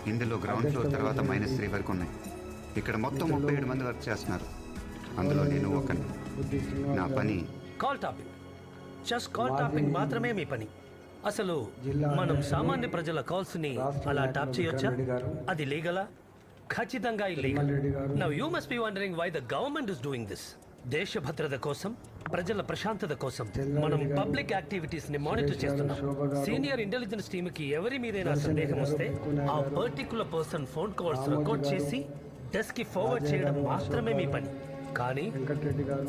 ఇందులో ground floor తర్వాత -3 వరకు ఉన్నాయి. ఇక్కడ మొత్తం 37 మంది వర్క్ చేస్తున్నారు. అందులో నేను ఒకని. నా పని call topping. Just call topping మాత్రమే మీ పని. అసలు మనం సామాన్య ప్రజల కాల్స్ ని అలా టాప్ చేయొచ్చా? అది లీగలా? ఖచ్చితంగా illegal. Now you must be wondering why the government is doing this. దేశ భద్రత కోసం, ప్రజల ప్రశాంతత కోసం మనం పబ్లిక్ యాక్టివిటీస్ ని మానిటర్ చేస్తున్నాం. సీనియర్ ఇంటెలిజెన్స్ టీమ్ కి ఎవరి మీదైనా సందేహం వస్తే ఆ particular person phone calls record చేసి డెస్క్ కి ఫార్వర్డ్ చేయడం మాత్రమే మీ పని. కానీ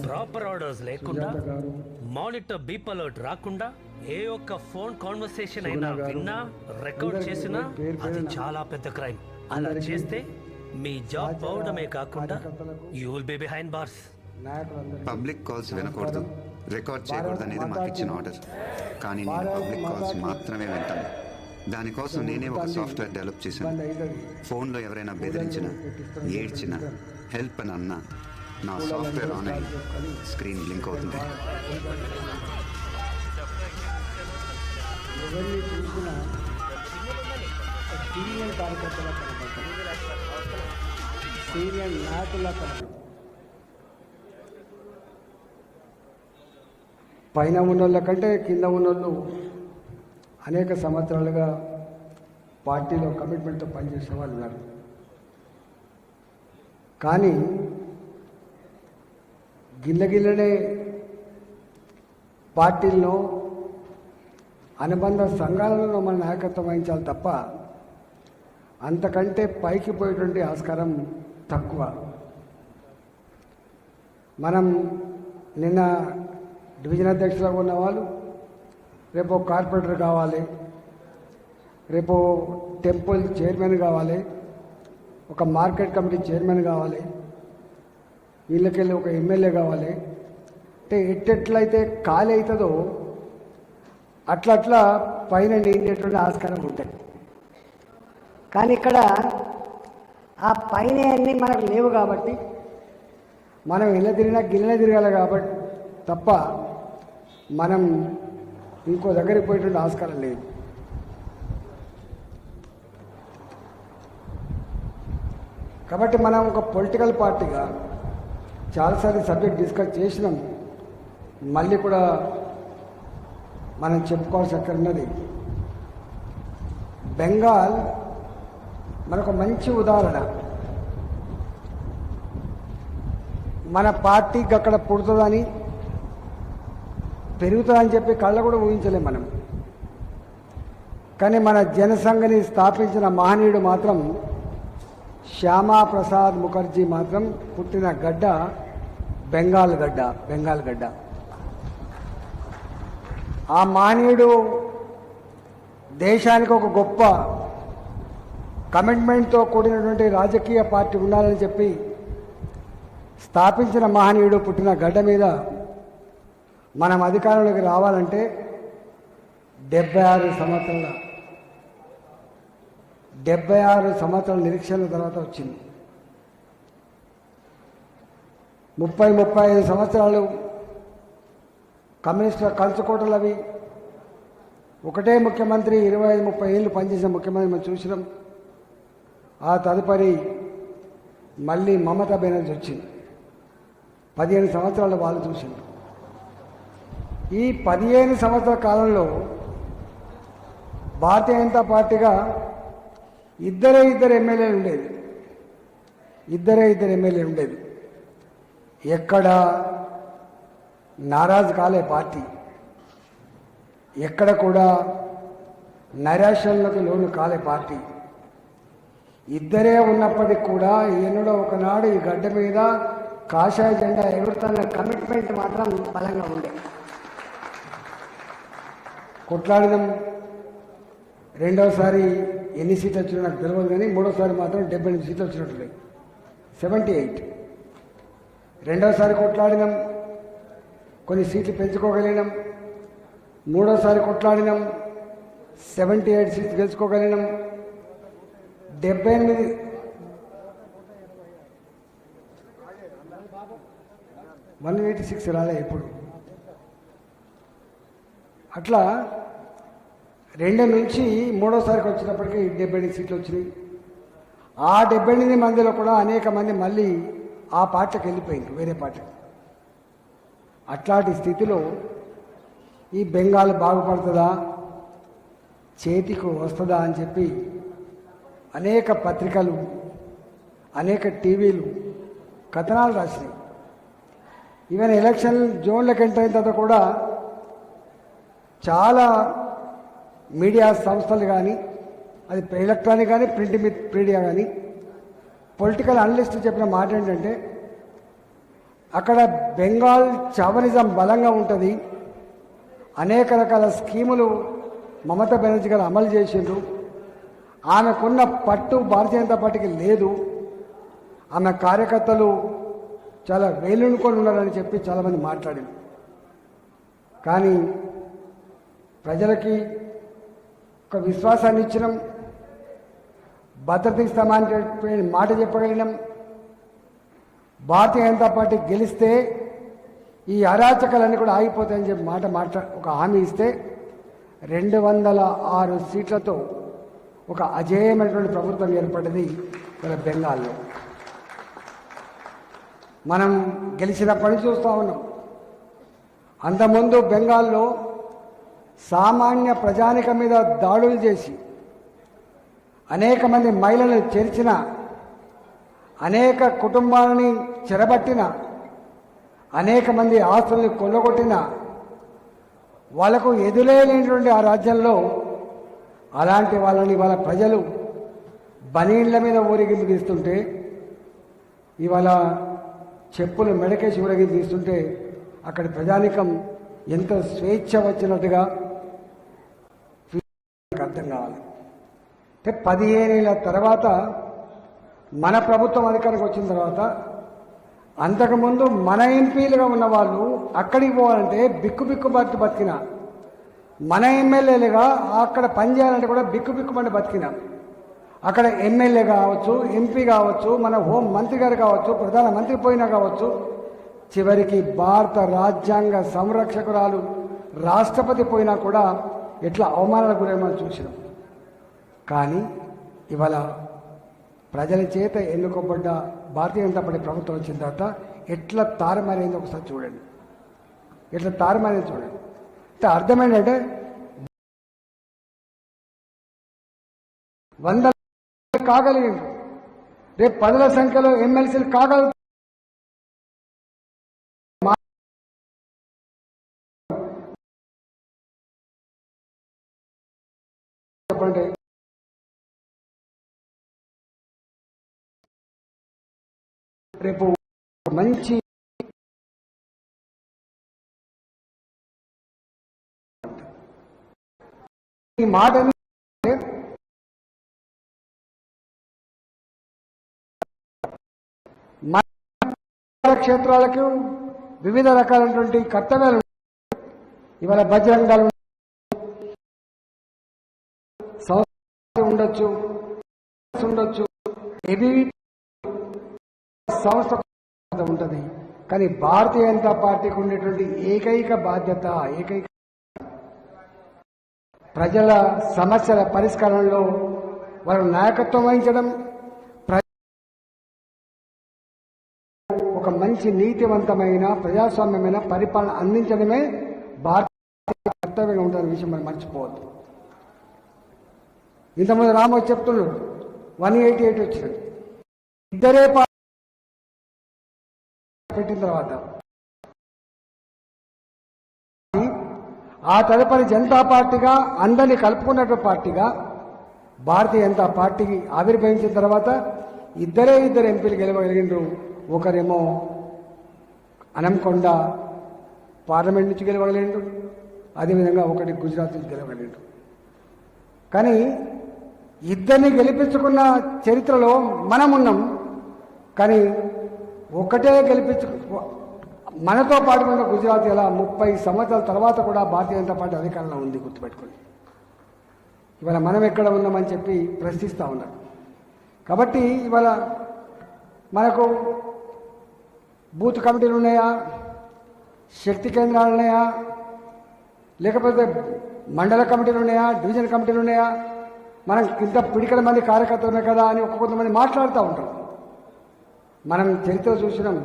ప్రాపర్ ఆర్డర్స్ లేకుండా, మానిటర్ బీప్ అలర్ట్ రాకుండా ఏ ఒక్క ఫోన్ కాన్వర్సేషన్ అయినా విన్నా, రికార్డ్ చేసినా అది చాలా పెద్ద క్రైమ్. అలా చేస్తే మీ జాబ్ పోవడమే కాకుండా you will be behind bars. Public calls వినకూడదు, రికార్డ్ చేయకూడదు అనేది మాకు ఇచ్చిన ఆర్డర్. కానీ నేను పబ్లిక్ కాల్స్ మాత్రమే వింటాను. దానికోసం నేనే ఒక సాఫ్ట్వేర్ డెవలప్ చేశాను. ఫోన్లో ఎవరైనా బెదిరించినా, ఏడ్చినా, హెల్ప్ అని అన్నా నా సాఫ్ట్వేర్ ఆన్ అయ్యి స్క్రీన్ బ్లింక్ అవుతుంది. పైన ఉన్నోళ్ళ కంటే కింద ఉన్నోళ్ళు అనేక సంవత్సరాలుగా పార్టీలో కమిట్మెంట్తో పనిచేసే వాళ్ళు ఉన్నారు. కానీ గిల్లగిల్లనే పార్టీల్లో, అనుబంధ సంఘాలలో మన నాయకత్వం వహించాలి తప్ప అంతకంటే పైకి పోయేటువంటి ఆస్కారం తక్కువ. మనం నిన్న డివిజన్ అధ్యక్షులుగా ఉన్న వాళ్ళు రేపు కార్పొరేటర్ కావాలి, రేపు టెంపుల్ చైర్మన్ కావాలి, ఒక మార్కెట్ కమిటీ చైర్మన్ కావాలి, వీళ్ళకెళ్ళి ఒక ఎమ్మెల్యే కావాలి. అంటే ఎట్టెట్లయితే ఖాళీ అవుతుందో అట్లా పైన నిండేటువంటి ఆస్కారం ఉంటాయి. కానీ ఇక్కడ ఆ పైన అన్నీ మనకు లేవు కాబట్టి మనం ఎలా తిరిగినా గిన్నె తిరగాలి కాబట్టి తప్ప మనం ఇంకో దగ్గరికి పోయేటువంటి ఆస్కారం లేదు. కాబట్టి మనం ఒక పొలిటికల్ పార్టీగా చాలాసార్లు సబ్జెక్ట్ డిస్కస్ చేసినాం. మళ్ళీ కూడా మనం చెప్పుకోవాల్సి అక్కడ ఉన్నది. బెంగాల్ మనకు మంచి ఉదాహరణ. మన పార్టీకి అక్కడ పుడుతుందని, పెరుగుతుందని చెప్పి కళ్ళ కూడా ఊహించలేం మనం. కానీ మన జనసంఘని స్థాపించిన మహనీయుడు మాత్రం శ్యామాప్రసాద్ ముఖర్జీ మాత్రం పుట్టిన గడ్డ బెంగాల్ గడ్డ. ఆ మహనీయుడు దేశానికి ఒక గొప్ప కమిట్మెంట్తో కూడినటువంటి రాజకీయ పార్టీ ఉండాలని చెప్పి స్థాపించిన మహనీయుడు పుట్టిన గడ్డ మీద మనం అధికారంలోకి రావాలంటే 76 సంవత్సరాల నిరీక్షణ తర్వాత వచ్చింది. 35 సంవత్సరాలు కమ్యూనిస్టుల కంచుకోటలు అవి. ఒకటే ముఖ్యమంత్రి 25-30 ఏళ్ళు పనిచేసిన ముఖ్యమంత్రి మనం చూసినాం. ఆ తదుపరి మళ్ళీ మమతా బెనర్జీ వచ్చింది. 15 సంవత్సరాలు వాళ్ళు చూసింది. ఈ 15 సంవత్సరాల కాలంలో భారతీయ జనతా పార్టీగా ఇద్దరు ఎమ్మెల్యేలు ఉండేది. ఎక్కడ నారాజు కాలే పార్టీ, ఎక్కడ కూడా నైరాశ్యంలోకి లోను కాలే పార్టీ. ఇద్దరే ఉన్నప్పటికీ కూడా ఎన్నడో ఒకనాడు ఈ గడ్డ మీద కాషాయ జెండా ఎగురుతున్న కమిట్మెంట్ మాత్రం బలంగా ఉండే. కొట్లాడినం. రెండవసారి ఎన్ని సీట్లు వచ్చినా నాకు తెలియదు, కానీ మూడోసారి మాత్రం 78 సీట్లు వచ్చినట్టు, 78. రెండవసారి కొట్లాడినాం, కొన్ని సీట్లు పెంచుకోగలిగినాం. మూడోసారి కొట్లాడినాం, 78 సీట్లు గెలుచుకోగలిగినాం. 78 186 రాలే ఎప్పుడు. అట్లా 2 నుంచి మూడోసారికి వచ్చినప్పటికీ 78 సీట్లు వచ్చినాయి. ఆ 78 మందిలో కూడా అనేక మంది మళ్ళీ ఆ పార్టీకి వెళ్ళిపోయింది, వేరే పార్టీకి. అట్లాంటి స్థితిలో ఈ బెంగాల్ బాగుపడుతుందా, చేతికి వస్తుందా అని చెప్పి అనేక పత్రికలు, అనేక టీవీలు కథనాలు రాసినాయి. ఈవెన్ ఎలక్షన్ జోన్లకు ఎంటర్ అయిన తర్వాత కూడా చాలా మీడియా సంస్థలు కానీ, అది ఎలక్ట్రానిక్ కానీ ప్రింట్ మీడియా కానీ, పొలిటికల్ అనలిస్ట్ చెప్పిన మాట ఏంటంటే అక్కడ బెంగాల్ చవనిజం బలంగా ఉంటుంది, అనేక రకాల స్కీములు మమతా బెనర్జీ గారు అమలు చేసిండ్రు, ఆమెకున్న పట్టు భారతీయ జనతా పార్టీకి లేదు, ఆమె కార్యకర్తలు చాలా వేలునుకొని ఉన్నారని చెప్పి చాలామంది మాట్లాడింది. కానీ ప్రజలకి ఒక విశ్వాసాన్ని ఇచ్చినాం, భద్రత ఇస్తామని చెప్పి మాట చెప్పగలిగినాం. భారతీయ జనతా పార్టీ గెలిస్తే ఈ అరాచకాలన్నీ కూడా ఆగిపోతాయని చెప్పి ఒక హామీ ఇస్తే 206 సీట్లతో ఒక అజేయమైనటువంటి ప్రభుత్వం ఏర్పడింది మన బెంగాల్లో. మనం గెలిచినప్పటి నుంచి చూస్తూ ఉన్నాం. అంతకుముందు బెంగాల్లో సామాన్య ప్రజానికం మీద దాడులు చేసి అనేక మంది మహిళలను చేర్చిన, అనేక కుటుంబాలని చెరబట్టిన, అనేక మంది ఆస్తుల్ని కొల్లగొట్టిన, వాళ్లకు ఎదులేనటువంటి ఆ రాజ్యంలో అలాంటి వాళ్ళని వాళ్ళ ప్రజలు బనీళ్ల మీద ఊరేగింపు తీస్తుంటే, ఇవాళ చెప్పులు మెడకేసి ఊరేగింపు తీస్తుంటే అక్కడి ప్రజానికం ఎంత స్వేచ్ఛ వచ్చినట్టుగా అర్థం కావాలి. అంటే 15 ఏళ్ళ తర్వాత మన ప్రభుత్వం అధికారికి వచ్చిన తర్వాత, అంతకుముందు మన ఎంపీలుగా ఉన్న వాళ్ళు అక్కడికి పోవాలంటే బిక్కు బతికిన, మన ఎమ్మెల్యేలుగా అక్కడ పనిచేయాలంటే కూడా బిక్కు బతికిన, అక్కడ ఎమ్మెల్యే కావచ్చు, ఎంపీ కావచ్చు, మన హోం మంత్రి గారు కావచ్చు, ప్రధానమంత్రి పోయినా కావచ్చు, చివరికి భారత రాజ్యాంగ సంరక్షకురాలు రాష్ట్రపతి పోయినా కూడా ఎట్లా అవమానాలకు గురేమని చూసినాం. కానీ ఇవాళ ప్రజల చేత ఎన్నుకోబడ్డ భారతీయ జనతా పార్టీ ప్రభుత్వం వచ్చిన తర్వాత ఎట్లా తారుమారైంది ఒకసారి చూడండి, ఎట్లా తారుమారైంది చూడండి. అంటే అర్థం ఏంటంటే 100 కాగలిగింది, రేపు 10ల సంఖ్యలో ఎమ్మెల్సీలు కాగలుగుతారు. చెప్పండి, రేపు మంచి ఈ మాటని క్షేత్రాలకు వివిధ రకాలైనటువంటి కర్తవ్యాలు. ఇవాళ బజరంగ దళం ఉండొచ్చు, సంస్థ ఉంటుంది. కానీ భారతీయ జనతా పార్టీకి ఉండేటువంటి ఏకైక బాధ్యత, ప్రజల సమస్యల పరిష్కారంలో వారు నాయకత్వం వహించడం, ఒక మంచి నీతివంతమైన ప్రజాస్వామ్యమైన పరిపాలన అందించడమే భారతీయ కర్తవ్యంగా ఉంటున్న విషయం మనం మర్చిపోవద్దు. ఇంతకుముందు రామోజీ చెప్తున్నాడు 188 వచ్చింది, ఇద్దరే పెట్టిన తర్వాత ఆ తదుపరి జనతా పార్టీగా అందరినీ కలుపుకున్నటువంటి పార్టీగా భారతీయ జనతా పార్టీకి ఆవిర్భవించిన తర్వాత ఇద్దరు ఎంపీలు గెలవగలిగినారు. ఒకరేమో అనంకొండ పార్లమెంట్ నుంచి గెలవగలిగిండు, అదేవిధంగా ఒకటి గుజరాత్ నుంచి గెలవగలిగిండు. కానీ ఇద్దరిని గెలిపించుకున్న చరిత్రలో మనం ఉన్నాం. కానీ ఒకటే మనతో పాటు ఉన్న గుజరాత్ ఇలా 30 సంవత్సరాల తర్వాత కూడా భారతీయ జనతా పార్టీ అధికారంలో ఉంది, గుర్తుపెట్టుకోండి. ఇవాళ మనం ఎక్కడ ఉన్నామని చెప్పి ప్రశ్నిస్తూ ఉన్నారు. కాబట్టి ఇవాళ మనకు బూత్ కమిటీలు ఉన్నాయా, శక్తి కేంద్రాలు ఉన్నాయా, లేకపోతే మండల కమిటీలు ఉన్నాయా, డివిజన్ కమిటీలు ఉన్నాయా, మనం ఇంత పిడికల మంది కార్యకర్తలమే కదా అని కొంతమంది మాట్లాడుతూ ఉంటారు. మనం చరిత్ర చూసినాం,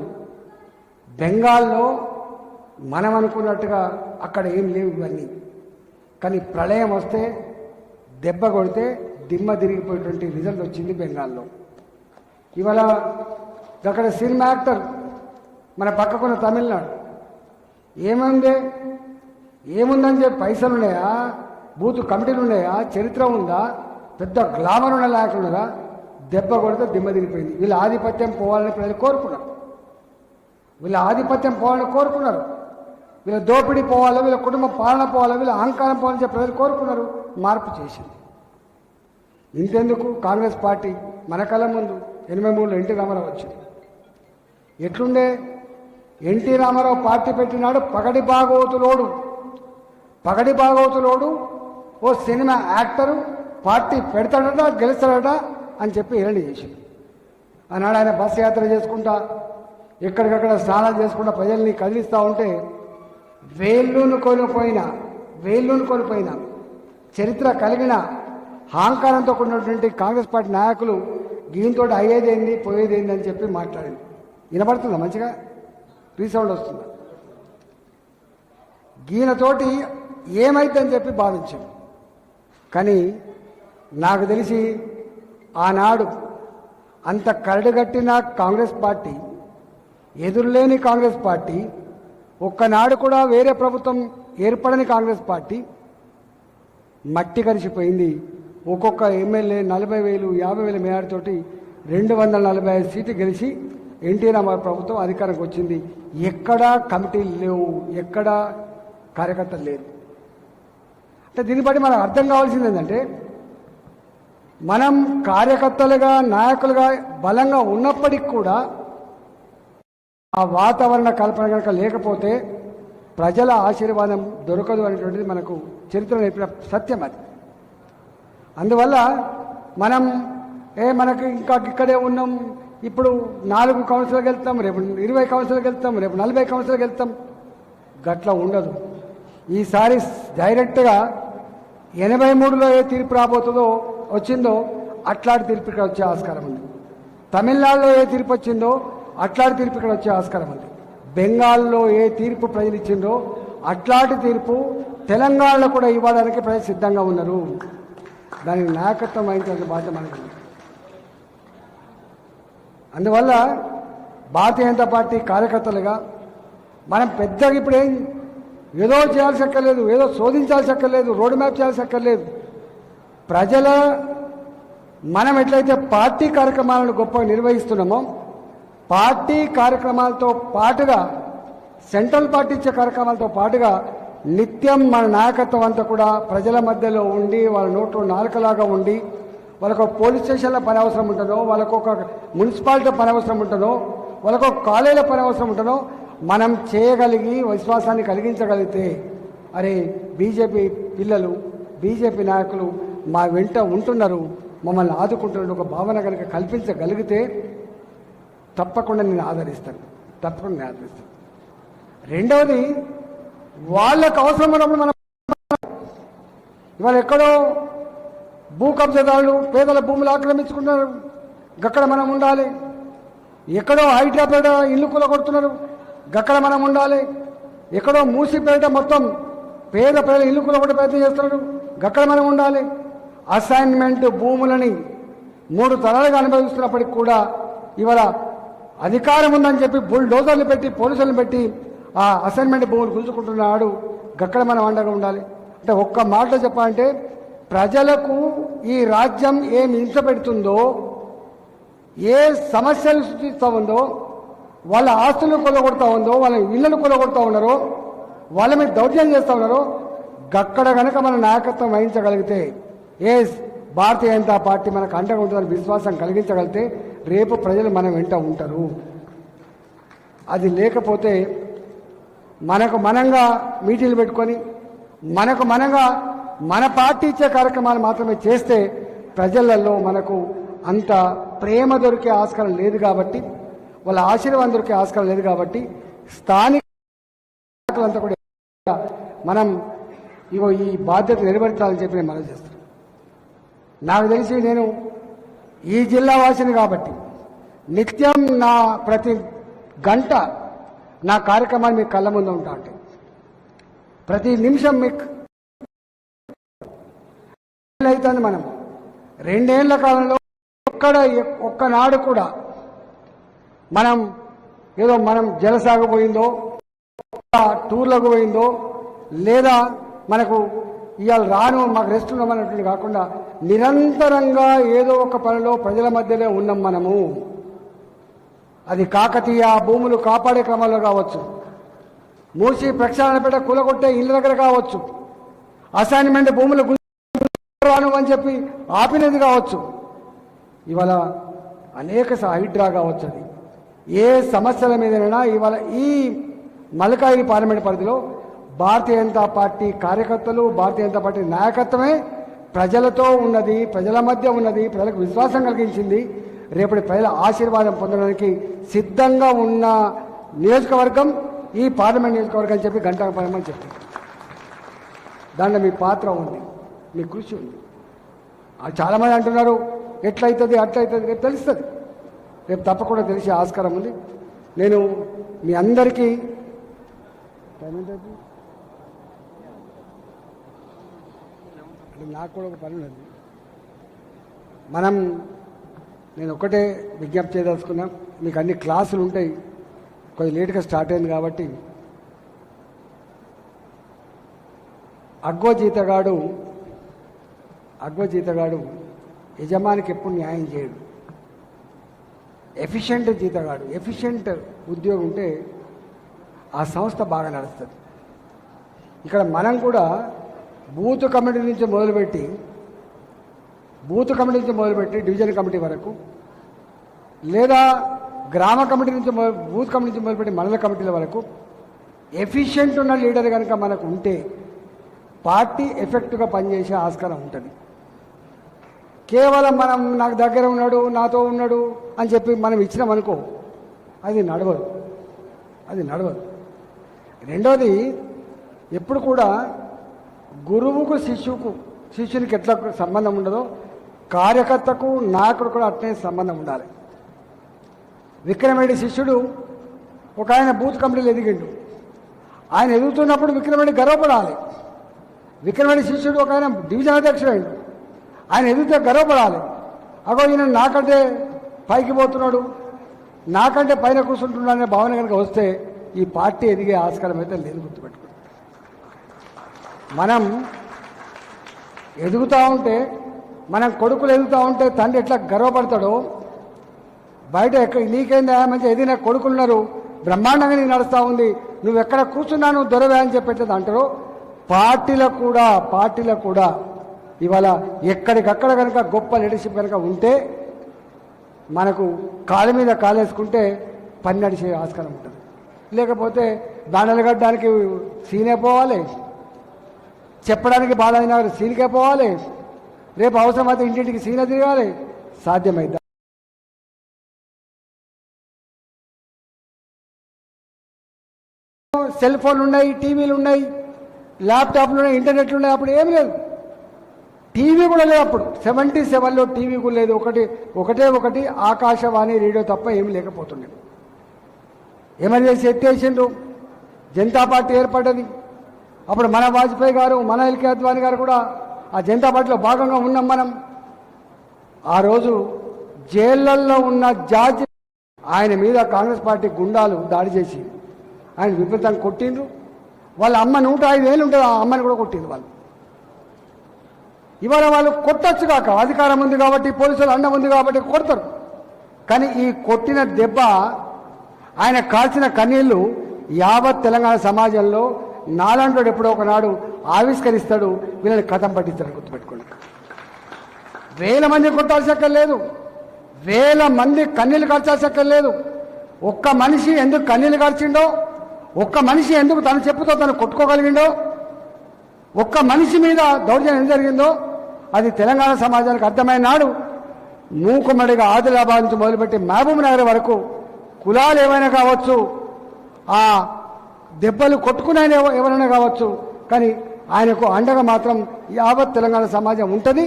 బెంగాల్లో మనం అనుకున్నట్టుగా అక్కడ ఏం లేవు ఇవన్నీ. కానీ ప్రళయం వస్తే దెబ్బ కొడితే దిమ్మ తిరిగిపోయేటువంటి రిజల్ట్ వచ్చింది బెంగాల్లో. ఇవాళ అక్కడ సినిమా యాక్టర్ మన పక్కకున్న తమిళనాడు ఏముందని చెప్పి పైసలు ఉన్నాయా, బూత్ కమిటీలు ఉన్నాయా, చరిత్ర ఉందా, పెద్ద గ్లామర్ ఉన్న నాయకులు ఉన్నారా, దెబ్బ కొడితే దిమ్మ తిరిగిపోయింది. వీళ్ళ ఆధిపత్యం పోవాలని ప్రజలు కోరుకున్నారు. వీళ్ళ దోపిడీ పోవాలో, వీళ్ళ కుటుంబ పాలన పోవాలో, వీళ్ళ అహంకారం పోవాలని చెప్పి ప్రజలు కోరుకున్నారు. మార్పు చేసింది. ఇంతెందుకు, కాంగ్రెస్ పార్టీ మన కళ్ళ ముందు 83లో ఎన్టీ రామారావు వచ్చింది. ఎట్లుండే, ఎన్టీ రామారావు పార్టీ పెట్టినాడు. పగటి భాగవతులోడు ఓ సినిమా యాక్టరు పార్టీ పెడతాడట, గెలుస్తాడట అని చెప్పి ఎరళి చేసింది. ఆనాడు ఆయన బస్సు యాత్ర చేసుకుంటా, ఎక్కడికక్కడ స్నానాలు చేసుకుంటా ప్రజల్ని కదిలిస్తూ ఉంటే వేళ్ళూను కోల్పోయిన చరిత్ర కలిగిన అహంకారంతో కూడినటువంటి కాంగ్రెస్ పార్టీ నాయకులు దీంతో అయ్యేదేంది పోయేదేంది అని చెప్పి మాట్లాడింది. వినబడుతుందా? మంచిగా రీసౌండ్ వస్తుందా? ఈయనతోటి ఏమైందని చెప్పి భావించాం. కానీ నాకు తెలిసి ఆనాడు అంత కరడుగట్టిన కాంగ్రెస్ పార్టీ, ఎదురులేని కాంగ్రెస్ పార్టీ, ఒక్కనాడు కూడా వేరే ప్రభుత్వం ఏర్పడని కాంగ్రెస్ పార్టీ మట్టి కరిచిపోయింది. ఒక్కొక్క ఎమ్మెల్యే 40,000 50,000 మేయర్తోటి 245 సీట్లు గెలిచి ఎన్టీ రామారావు ప్రభుత్వం అధికారంకి వచ్చింది. ఎక్కడా కమిటీలు లేవు, ఎక్కడా కార్యకర్తలు లేరు. అంటే దీన్ని బట్టి మనకు అర్థం కావాల్సింది ఏంటంటే, మనం కార్యకర్తలుగా నాయకులుగా బలంగా ఉన్నప్పటికీ కూడా ఆ వాతావరణ కల్పన కనుక లేకపోతే ప్రజల ఆశీర్వాదం దొరకదు అనేటువంటిది మనకు చరిత్ర నేర్పిన సత్యం. అది అందువల్ల మనం మనకి ఇంకా ఇక్కడే ఉన్నాం, ఇప్పుడు 4 కౌన్సిలర్కి వెళ్తాం, రేపు 20 కౌన్సిలర్కి వెళ్తాం, రేపు 40 కౌన్సిలర్కి వెళ్తాం. గట్లా ఉండదు. ఈసారి డైరెక్ట్గా 83లో ఏ తీర్పు వచ్చిందో అట్లాంటి తీర్పు ఇక్కడ వచ్చే ఆస్కారం ఉంది. తమిళనాడులో ఏ తీర్పు వచ్చిందో అట్లాంటి తీర్పు ఇక్కడ వచ్చే ఆస్కారం ఉంది. బెంగాల్లో ఏ తీర్పు ప్రజలు ఇచ్చిందో అట్లాంటి తీర్పు తెలంగాణలో కూడా ఇవ్వడానికి ప్రజలు సిద్ధంగా ఉన్నారు. దానికి నాయకత్వం వహించాల్సిన బాధ్యత మనకు. అందువల్ల భారతీయ జనతా పార్టీ కార్యకర్తలుగా మనం పెద్దగా ఇప్పుడు ఏదో చేయాల్సి అక్కర్లేదు, ఏదో శోధించాల్సి అక్కర్లేదు, రోడ్ మ్యాప్ చేయాల్సి అక్కర్లేదు. మనం ఎట్లయితే పార్టీ కార్యక్రమాలను గొప్పగా నిర్వహిస్తున్నామో, పార్టీ కార్యక్రమాలతో పాటుగా సెంట్రల్ పార్టీ ఇచ్చే కార్యక్రమాలతో పాటుగా నిత్యం మన నాయకత్వం అంతా కూడా ప్రజల మధ్యలో ఉండి, వాళ్ళ నోట్లో నాలుకలాగా ఉండి, వాళ్ళకు పోలీస్ స్టేషన్ల పని అవసరం ఉంటుందో, వాళ్ళకు ఒక మున్సిపాలిటీ పని అవసరం ఉంటుందో, వాళ్ళకు ఒక కాలేజీల పని అవసరం ఉంటుందో మనం చేయగలిగి విశ్వాసాన్ని కలిగించగలిగితే, అరే బీజేపీ పిల్లలు, బీజేపీ నాయకులు మా వెంట ఉంటున్నారు, మమ్మల్ని ఆదుకుంటున్న ఒక భావన కనుక కల్పించగలిగితే తప్పకుండా నేను ఆదరిస్తాను. రెండవది, వాళ్ళకు అవసరం ఉన్నప్పుడు మనం ఇవాళ ఎక్కడో భూ కబ్జాదారులు పేదల భూములు ఆక్రమించుకుంటున్నారు, గక్కడ మనం ఉండాలి. ఎక్కడో హైదరాబాద్ ఇల్లు కూలగొడుతున్నారు, గక్కడ మనం ఉండాలి. ఎక్కడో మూసిపేట మొత్తం పేద ప్రజల ఇల్లు కూలగొట్టే ప్రయత్నం చేస్తున్నారు, గక్కడ మనం ఉండాలి. అసైన్మెంట్ భూములని 3 తరాలుగా అనుభవిస్తున్నప్పటికి కూడా ఇవాళ అధికారం ఉందని చెప్పి బుల్డోజర్లు పెట్టి పోలీసులను పెట్టి ఆ అసైన్మెంట్ భూములు గుంజుకుంటున్నాడు, గక్కడ మనం అండగా ఉండాలి. అంటే ఒక్క మాటలో చెప్పాలంటే, ప్రజలకు ఈ రాజ్యం ఏం హింస పెడుతుందో, ఏ సమస్యలు సృష్టిస్తూ ఉందో, వాళ్ళ ఆస్తులను కొలగొడతా ఉందో, వాళ్ళ ఇళ్లను కొలగొడతా ఉన్నారో, వాళ్ళ మీద దౌర్జన్యం చేస్తూ ఉన్నారో, గక్కడ కనుక మన నాయకత్వం వహించగలిగితే, భారతీయ జనతా పార్టీ మనకు అండగా ఉంటుందని విశ్వాసం కలిగించగలిగితే రేపు ప్రజలు మనం వెంట ఉంటారు. అది లేకపోతే మనకు మనంగా మీటింగ్లు పెట్టుకొని మనకు మనంగా మన పార్టీ ఇచ్చే కార్యక్రమాలు మాత్రమే చేస్తే ప్రజలలో మనకు అంత ప్రేమ దొరికే ఆస్కారం లేదు. కాబట్టి వాళ్ళ ఆశీర్వాదం దొరికే ఆస్కారం లేదు. కాబట్టి స్థానికులంతా కూడా మనం ఈ బాధ్యత నెరవేర్చాలని చెప్పి నేను మనవి చేస్తాను. నాకు తెలిసి నేను ఈ జిల్లా వాసిని కాబట్టి నిత్యం నా ప్రతి గంట నా కార్యక్రమాన్ని మీ కళ్ళ ముందు ఉంటా అంటే ప్రతి నిమిషం మీకు అవుతుంది. మనం 2 ఏళ్ల కాలంలో ఒక్కనాడు కూడా మనం ఏదో మనం జలసాగు పోయిందో టూర్లకు పోయిందో లేదా మనకు ఇవాళ రాను మాకు రెస్ట్ ఉన్నామన్నట్టు కాకుండా నిరంతరంగా ఏదో ఒక పనిలో ప్రజల మధ్యలో ఉన్నాం మనము. అది కాకతీయ భూములు కాపాడే క్రమంలో కావచ్చు, మూసి ప్రక్షాళనపేట కూలగొట్టే ఇళ్ళ దగ్గర కావచ్చు, అసైన్మెంట్ భూములు రాను అని చెప్పి ఆపినది కావచ్చు, ఇవాళ అనేక హైడ్రా కావచ్చు, అది ఏ సమస్యల మీదైనా ఇవాళ ఈ మల్కాయి పార్లమెంట్ పరిధిలో భారతీయ జనతా పార్టీ కార్యకర్తలు, భారతీయ జనతా పార్టీ నాయకత్వమే ప్రజలతో ఉన్నది, ప్రజల మధ్య ఉన్నది, ప్రజలకు విశ్వాసం కలిగించింది. రేపటి ప్రజల ఆశీర్వాదం పొందడానికి సిద్ధంగా ఉన్న నియోజకవర్గం ఈ పార్లమెంట్ నియోజకవర్గం అని చెప్పి గంటా పడమని చెప్పి దాంట్లో మీ పాత్ర ఉంది, మీ కృషి ఉంది. చాలామంది అంటున్నారు ఎట్లయితుంది అట్లయితుంది, రేపు తెలుస్తుంది, రేపు తప్పకుండా తెలిసే ఆస్కారం ఉంది. నేను మీ అందరికీ నాకు కూడా ఒక పని ఉన్నది. నేను ఒకటే విజ్ఞప్తి చేయదలుచుకున్నా, మీకు అన్ని క్లాసులు ఉంటాయి, కొంచెం లేట్గా స్టార్ట్ అయింది కాబట్టి అగ్గో జీతగాడు యజమానికి ఎప్పుడు న్యాయం చేయడు. ఎఫిషియెంట్ జీతగాడు, ఎఫిషియెంట్ ఉద్యోగం ఉంటే ఆ సంస్థ బాగా నడుస్తుంది. ఇక్కడ మనం కూడా బూత్ కమిటీ నుంచి మొదలుపెట్టి డివిజన్ కమిటీ వరకు, లేదా గ్రామ కమిటీ నుంచి బూత్ కమిటీ నుంచి మొదలుపెట్టి మండల కమిటీల వరకు ఎఫిషియెంట్ ఉన్న లీడర్ కనుక మనకు ఉంటే పార్టీ ఎఫెక్ట్గా పనిచేసే ఆస్కారం ఉంటుంది. కేవలం మనం నాకు దగ్గర ఉన్నాడు, నాతో ఉన్నాడు అని చెప్పి మనం ఇచ్చినామనుకో అది నడవదు. రెండోది, ఎప్పుడు కూడా గురువుకు శిష్యునికి ఎట్లా సంబంధం ఉండదో కార్యకర్తకు నాయకుడు కూడా అట్లే సంబంధం ఉండాలి. విక్రమరెడ్డి శిష్యుడు ఒక ఆయన బూత్ కమిటీలో ఎదిగిండు, ఆయన ఎదుగుతున్నప్పుడు విక్రమరెడ్డి గర్వపడాలి. విక్రమరెడ్డి శిష్యుడు ఒక ఆయన డివిజన్ అధ్యక్షుడు అయిండు, ఆయన ఎదిగితే గర్వపడాలి. అగో ఈయన నాకంటే పైకి పోతున్నాడు, నాకంటే పైన కూర్చుంటున్నాడు అనే భావన కనుక వస్తే ఈ పార్టీ ఎదిగే ఆస్కారం అయితే లేదు. గుర్తుపెట్టుకో, మనం ఎదుగుతూ ఉంటే, మనం కొడుకులు ఎదుగుతూ ఉంటే తండ్రి ఎట్లా గర్వపడతాడో, బయట నీకేందా మంచి ఎదిగిన కొడుకులున్నారు, బ్రహ్మాండంగా నీకు నడుస్తూ ఉంది, నువ్వు ఎక్కడ కూర్చున్నా నువ్వు దొరవే అని చెప్పేది అంటారు. పార్టీలో కూడా ఇవాళ ఎక్కడికక్కడ కనుక గొప్ప లీడర్షిప్ కనుక ఉంటే మనకు కాళ్ళ మీద కాలేసుకుంటే పని నడిచే ఆస్కారం ఉంటుంది. లేకపోతే దాండలు కట్టడానికి సీనే పోవాలి, చెప్పడానికి బాలైన సీనికే పోవాలి, రేపు అవసరమైతే ఇంటింటికి సీన తిరగాలి, సాధ్యమైందా? సెల్ ఫోన్లు ఉన్నాయి, టీవీలు ఉన్నాయి, ల్యాప్టాప్లు ఉన్నాయి, ఇంటర్నెట్లు ఉన్నాయి. అప్పుడు ఏమి లేదు, టీవీ కూడా లేదు. అప్పుడు 77లో టీవీ కూడా లేదు. ఒకటి ఆకాశవాణి రేడియో తప్ప ఏమి లేకపోతుండే. ఎమర్జెన్సీ ఎత్తేసిండ్రు, జనతా పార్టీ ఏర్పడ్డది. అప్పుడు మన వాజ్పేయి గారు, మన ఎల్కే అద్వానీ గారు కూడా ఆ జనతా పార్టీలో భాగంగా ఉన్నాం మనం. ఆ రోజు జైళ్లలో ఉన్న జార్జి ఆయన మీద కాంగ్రెస్ పార్టీ గుండాలు దాడి చేసి ఆయన విపరీతంగా కొట్టిండ్రు. వాళ్ళ అమ్మ 105 ఏళ్ళు ఉంటుంది, ఆ అమ్మని కూడా కొట్టింది వాళ్ళు. ఇవాళ వాళ్ళు కొట్టచ్చు కాక, అధికారం ఉంది కాబట్టి, పోలీసులు అండ ఉంది కాబట్టి కొడతారు. కానీ ఈ కొట్టిన దెబ్బ, ఆయన కాల్చిన కన్నీళ్లు యావత్ తెలంగాణ సమాజంలో నాలాంటి ఎప్పుడో ఒకనాడు ఆవిష్కరిస్తాడు, వీళ్ళని కథం పట్టిస్తాడు. గుర్తుపెట్టుకోండి, 1000 మంది కొట్టాల్సక్కర్లేదు, 1000 మంది కన్నీళ్లు కార్చాల్సక్కర్లేదు. ఒక్క మనిషి ఎందుకు కన్నీళ్లు కార్చిండో, ఒక్క మనిషి ఎందుకు తన చెప్పుతో తను కొట్టుకోగలిగిండో, ఒక్క మనిషి మీద దౌర్జన్యం ఏం జరిగిందో అది తెలంగాణ సమాజానికి అర్థమైన నాడు మూకుమ్మడిగా ఆదిలాబాద్ నుంచి మొదలుపెట్టి మహబూబ్ నగర్ వరకు కులాలు ఏమైనా కావచ్చు, ఆ దెబ్బలు కొట్టుకునే ఎవరైనా కావచ్చు, కానీ ఆయనకు అండగా మాత్రం యావత్ తెలంగాణ సమాజం ఉంటుంది.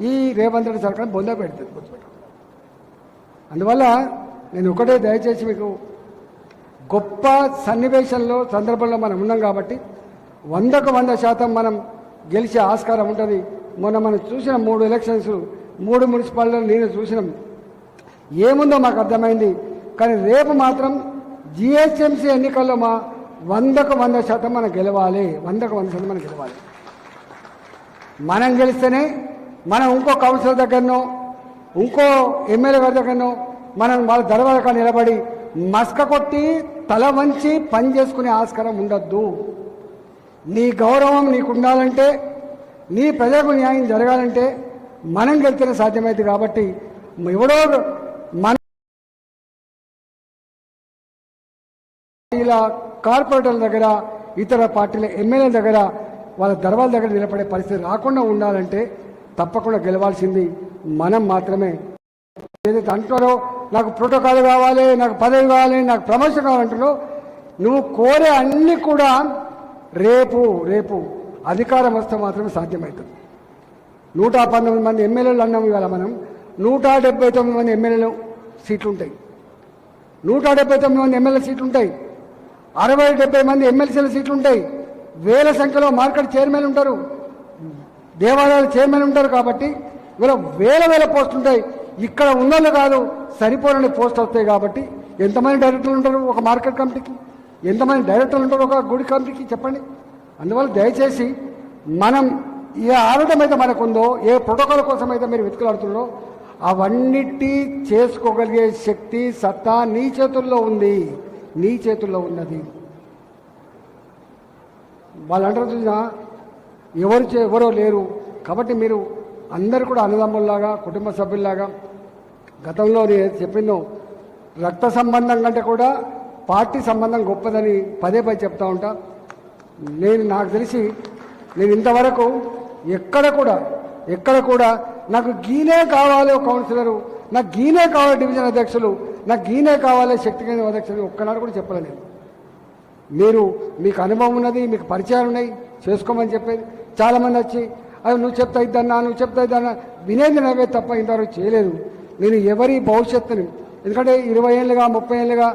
ఈ రేవంత్ రెడ్డి సర్కార్ బొంద పెడుతుంది. అందువల్ల నేను ఒకటే దయచేసి మీకు గొప్ప సన్నివేశంలో సందర్భంలో మనం ఉన్నాం కాబట్టి 100% మనం గెలిచే ఆస్కారం ఉంటుంది. మొన్న మనం చూసిన 3 ఎలక్షన్స్ 3 మున్సిపాలిటీలు నేను చూసినాం, ఏముందో మాకు అర్థమైంది. కానీ రేపు మాత్రం జిహెచ్ఎంసీ ఎన్నికల్లో 100% మనం గెలవాలి, 100% మనం గెలవాలి. మనం గెలిస్తేనే మనం ఇంకో కౌన్సిలర్ దగ్గరనో ఇంకో ఎమ్మెల్యే గారి దగ్గరనో మనం వాళ్ళ దర్వాజా నిలబడి మస్క కొట్టి తల వంచి పని చేసుకునే ఆస్కారం ఉండద్దు. నీ గౌరవం నీకు ఉండాలంటే, నీ ప్రజలకు న్యాయం జరగాలంటే మనం గెలిస్తేనే సాధ్యమైంది. కాబట్టి ఎవడో మన ఇలా కార్పొరేటర్ల దగ్గర ఇతర పార్టీల ఎమ్మెల్యేల దగ్గర వాళ్ళ దర్వాల దగ్గర నిలబడే పరిస్థితి రాకుండా ఉండాలంటే తప్పకుండా గెలవాల్సింది మనం మాత్రమే. ఏదైతే అంటారో నాకు ప్రోటోకాల్ కావాలి, నాకు పదవి కావాలి, నాకు ప్రమోషన్ కావాలంటారో నువ్వు కోరే అన్నీ కూడా రేపు అధికారం వస్తే మాత్రమే సాధ్యమవుతుంది. 119 మంది ఎమ్మెల్యేలు అన్నాం ఇవాళ మనం, 179 మంది ఎమ్మెల్యేలు సీట్లు ఉంటాయి, 179 మంది ఎమ్మెల్యే సీట్లు ఉంటాయి, 60-70 మంది ఎమ్మెల్సీల సీట్లు ఉంటాయి, వేల సంఖ్యలో మార్కెట్ చైర్మన్ ఉంటారు, దేవాలయాల చైర్మన్ ఉంటారు. కాబట్టి ఇవాళ వేల పోస్టులు ఉంటాయి. ఇక్కడ ఉన్నోళ్ళు కాదు సరిపోలని పోస్ట్ వస్తాయి. కాబట్టి ఎంతమంది డైరెక్టర్లు ఉంటారు ఒక మార్కెట్ కమిటీకి, ఎంతమంది డైరెక్టర్లు ఉంటారు ఒక గుడి కమిటీకి చెప్పండి. అందువల్ల దయచేసి మనం ఏ ఆరోగ్యం అయితే మనకుందో, ఏ ప్రోటోకాల్ కోసం అయితే మీరు వెతుకులాడుతున్నారో అవన్నిటి చేసుకోగలిగే శక్తి సత్తా నీ చేతుల్లో ఉంది, నీ చేతుల్లో ఉన్నది. వాళ్ళు అంటారు చూసినా ఎవరో లేరు. కాబట్టి మీరు అందరూ కూడా అన్నదమ్ముల్లాగా కుటుంబ సభ్యుల్లాగా, గతంలో నేను చెప్పిందో రక్త సంబంధం కంటే కూడా పార్టీ సంబంధం గొప్పదని పదే చెప్తా ఉంటా. నాకు తెలిసి నేను ఇంతవరకు ఎక్కడ కూడా నాకు గీనే కావాలి కౌన్సిలరు, నాకు గీనే కావాలి డివిజన్ అధ్యక్షులు, నాకు గీనే కావాలి శక్తి కేంద్రం అధ్యక్షులు ఒక్కనాడు కూడా చెప్పలేదు నేను. మీకు అనుభవం ఉన్నది, మీకు పరిచయాలు ఉన్నాయి, చేసుకోమని చెప్పేది. చాలామంది వచ్చి అది నువ్వు చెప్తా ఇద్దన్నా వినేది నవ్వే తప్ప ఇంతవరకు చేయలేదు. నేను ఎవరి భవిష్యత్తుని, ఎందుకంటే 20 ఏళ్ళుగా 30 ఏళ్ళుగా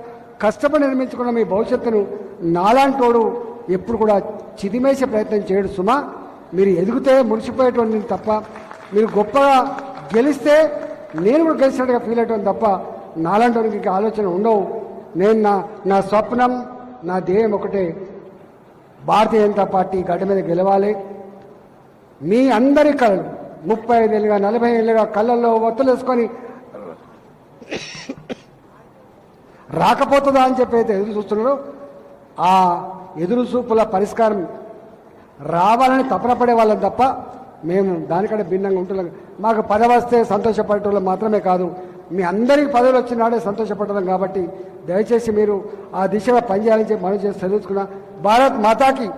కష్టపడి నిర్మించుకున్న మీ భవిష్యత్తును నాలాంటోడు ఎప్పుడు కూడా చిదిమేసే ప్రయత్నం చేయడు సుమా. మీరు ఎదిగితే మురిసిపోయేటువంటి తప్ప, మీరు గొప్పగా గెలిస్తే నేను కూడా గెలిచినట్టుగా ఫీల్ అయ్యడం తప్ప నాలాంటి ఇంకా ఆలోచన ఉండవు. నేను నా స్వప్నం, నా ధ్యేయం ఒకటే, భారతీయ జనతా పార్టీ గడ్డ మీద గెలవాలి. మీ అందరి కళలు 35 ఏళ్ళుగా 40 ఏళ్ళుగా కళ్ళల్లో ఒత్తులు వేసుకొని రాకపోతుందా అని చెప్పి అయితే ఎదురు చూస్తున్నారో ఆ ఎదురు చూపుల పరిష్కారం రావాలని తపన పడే వాళ్ళని తప్ప మేము దానికంటే భిన్నంగా ఉంటున్నాం. మాకు పదవి వస్తే సంతోషపడేటోళ్ళు మాత్రమే కాదు, మీ అందరికీ పదవులు వచ్చినాడే సంతోషపడడం. కాబట్టి దయచేసి మీరు ఆ దిశగా పనిచేయాలని చెప్పి మనం చేసి చదువుకున్న భారత్ మాతాకి